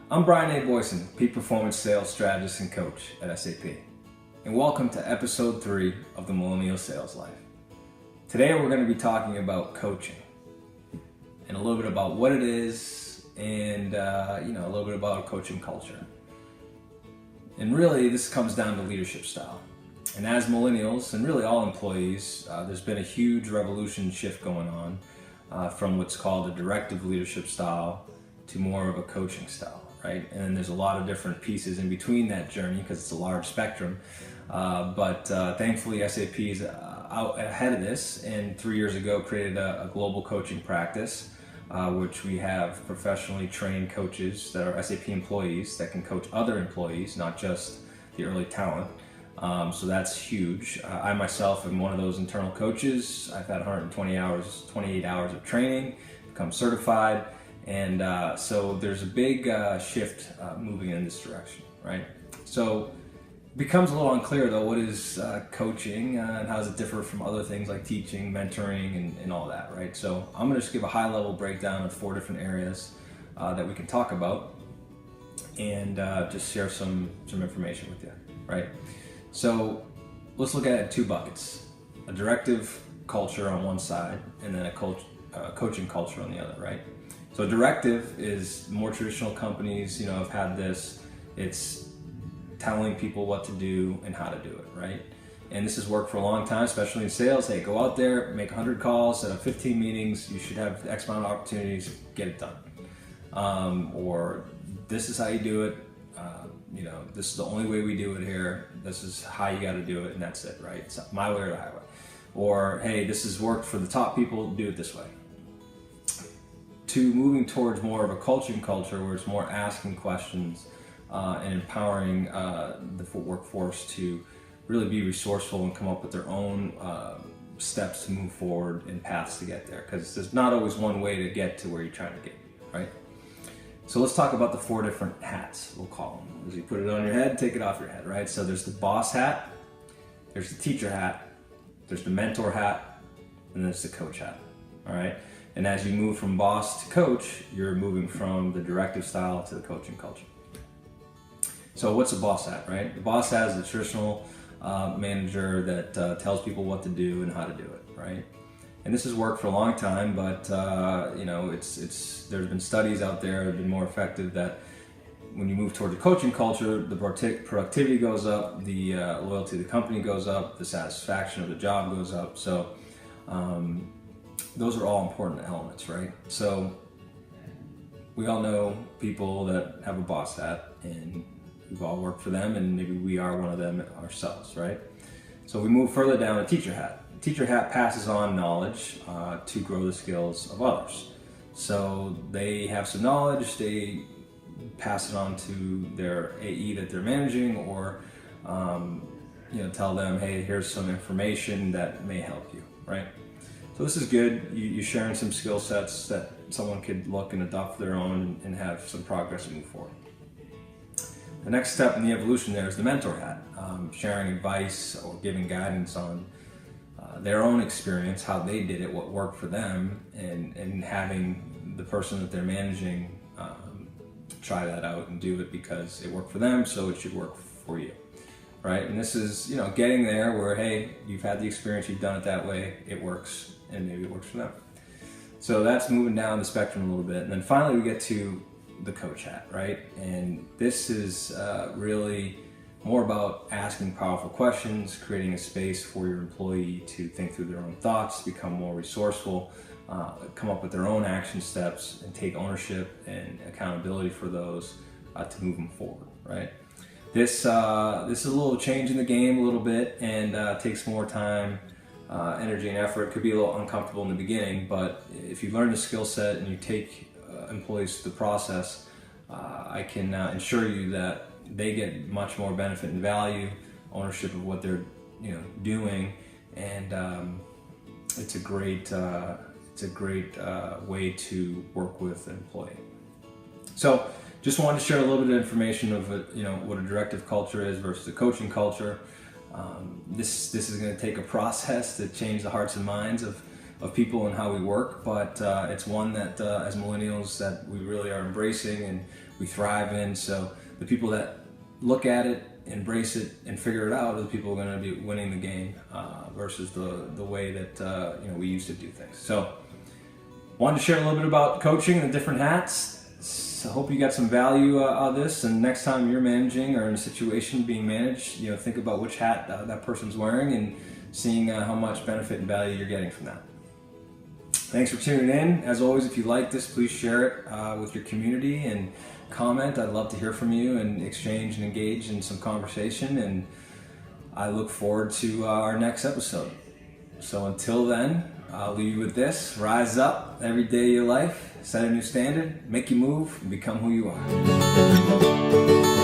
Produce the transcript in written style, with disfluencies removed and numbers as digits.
I'm Brian A. Boyson, Peak Performance Sales Strategist and Coach at SAP. And welcome to episode 3 of the Millennial Sales Life. Today we're going to be talking about coaching and a little bit about what it is and a little bit about coaching culture. And really this comes down to leadership style. And as millennials and really all employees, there's been a huge revolution shift going on from what's called a directive leadership style to more of a coaching style, right? And there's a lot of different pieces in between that journey because it's a large spectrum. But thankfully SAP is out ahead of this, and 3 years ago created a global coaching practice, which we have professionally trained coaches that are SAP employees that can coach other employees, not just the early talent. So that's huge. I myself am one of those internal coaches. I've had 28 hours of training, become certified, and so there's a big shift moving in this direction, right? So it becomes a little unclear though, what is coaching and how does it differ from other things like teaching, mentoring, and all that, right? So I'm gonna just give a high level breakdown of 4 different areas that we can talk about and just share some information with you, right? So let's look at it in 2 buckets: a directive culture on one side and then a coaching culture on the other, right? So directive is more traditional companies, have had this. It's telling people what to do and how to do it, right? And this has worked for a long time, especially in sales. Hey, go out there, make 100 calls, set up 15 meetings, you should have X amount of opportunities, get it done. Or this is how you do it. This is the only way we do it here. This is how you got to do it, and that's it, right? It's my way or the highway. Or, hey, this has worked for the top people, do it this way. To moving towards more of a coaching culture where it's more asking questions and empowering the workforce to really be resourceful and come up with their own steps to move forward and paths to get there. Because there's not always one way to get to where you're trying to get, right? So let's talk about the 4 different hats, we'll call them. As you put it on your head, take it off your head, right? So there's the boss hat, there's the teacher hat, there's the mentor hat, and there's the coach hat, all right? And as you move from boss to coach, you're moving from the directive style to the coaching culture. So what's a boss hat, right? The boss hat is the traditional manager that tells people what to do and how to do it, right? And this has worked for a long time, but there's been studies out there that have been more effective that when you move toward the coaching culture, the productivity goes up, the loyalty to the company goes up, the satisfaction of the job goes up. So those are all important elements, right? So we all know people that have a boss hat, and we've all worked for them, and maybe we are one of them ourselves, right? So we move further down to teacher hat. Teacher hat passes on knowledge to grow the skills of others. So they have some knowledge, they pass it on to their AE that they're managing, or tell them, hey, here's some information that may help you, right? So this is good. You're sharing some skill sets that someone could look and adopt their own and have some progress and move forward. The next step in the evolution there is the mentor hat, sharing advice or giving guidance on their own experience, how they did it, what worked for them, and having the person that they're managing try that out and do it because it worked for them, so it should work for you, right? And this is, getting there where, hey, you've had the experience, you've done it that way, it works, and maybe it works for them. So that's moving down the spectrum a little bit. And then finally we get to the coach hat, right? And this is really more about asking powerful questions, creating a space for your employee to think through their own thoughts, become more resourceful, come up with their own action steps, and take ownership and accountability for those to move them forward, right? This is a little change in the game a little bit, and takes more time, energy, and effort. It could be a little uncomfortable in the beginning, but if you learn the skill set and you take employees through the process, I can ensure you that they get much more benefit and value, ownership of what they're doing, and it's a great way to work with an employee. So just wanted to share a little bit of information of what a directive culture is versus a coaching culture. This is going to take a process to change the hearts and minds of of people and how we work, but it's one that as millennials that we really are embracing and we thrive in. So the people that look at it, embrace it, and figure it out are the people who are going to be winning the game versus the way that we used to do things. So wanted to share a little bit about coaching and the different hats. So hope you got some value out of this, and next time you're managing or in a situation being managed, think about which hat that person's wearing and seeing how much benefit and value you're getting from that. Thanks for tuning in. As always, if you like this, please share it with your community and comment. I'd love to hear from you and exchange and engage in some conversation, and I look forward to our next episode. So until then, I'll leave you with this. Rise up every day of your life, set a new standard, make you move, and become who you are.